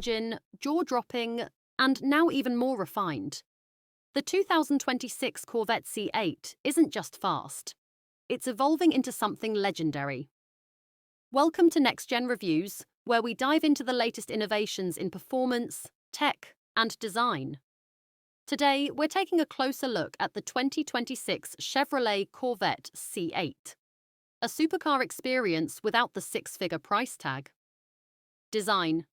engine, jaw-dropping, and now even more refined. The 2026 Corvette C8 isn't just fast. It's evolving into something legendary. Welcome to Next Gen Reviews, where we dive into the latest innovations in performance, tech, and design. Today, we're taking a closer look at the 2026 Chevrolet Corvette C8, a supercar experience without the six-figure price tag. Design.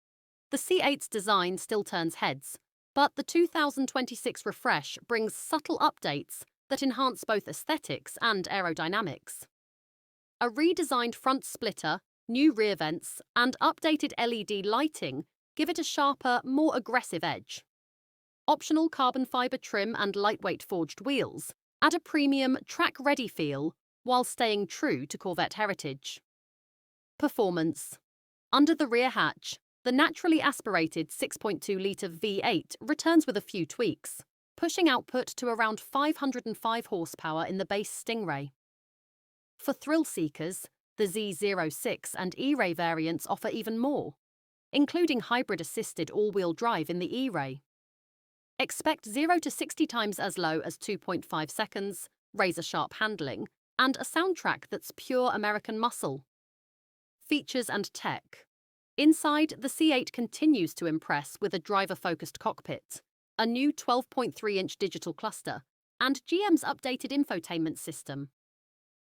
The C8's design still turns heads, but the 2026 refresh brings subtle updates that enhance both aesthetics and aerodynamics. A redesigned front splitter, new rear vents, and updated LED lighting give it a sharper, more aggressive edge. Optional carbon fiber trim and lightweight forged wheels add a premium, track-ready feel while staying true to Corvette heritage. Performance. Under the rear hatch, the naturally aspirated 6.2-litre V8 returns with a few tweaks, pushing output to around 505 horsepower in the base Stingray. For thrill seekers, the Z06 and E-Ray variants offer even more, including hybrid-assisted all-wheel drive in the E-Ray. Expect 0 to 60 times as low as 2.5 seconds, razor-sharp handling, and a soundtrack that's pure American muscle. Features and tech. Inside, the C8 continues to impress with a driver-focused cockpit, a new 12.3-inch digital cluster, and GM's updated infotainment system.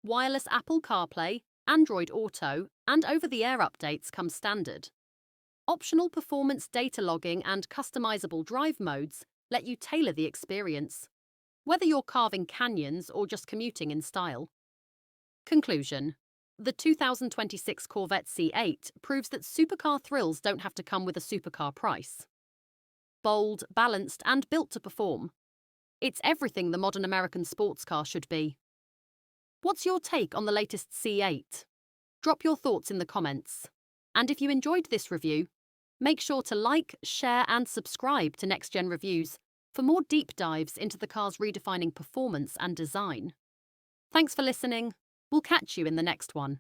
Wireless Apple CarPlay, Android Auto, and over-the-air updates come standard. Optional performance data logging and customizable drive modes let you tailor the experience, whether you're carving canyons or just commuting in style. Conclusion. The 2026 Corvette C8 proves that supercar thrills don't have to come with a supercar price. Bold, balanced, and built to perform. It's everything the modern American sports car should be. What's your take on the latest C8? Drop your thoughts in the comments. And if you enjoyed this review, make sure to like, share, and subscribe to Next Gen Reviews for more deep dives into the car's redefining performance and design. Thanks for listening. We'll catch you in the next one.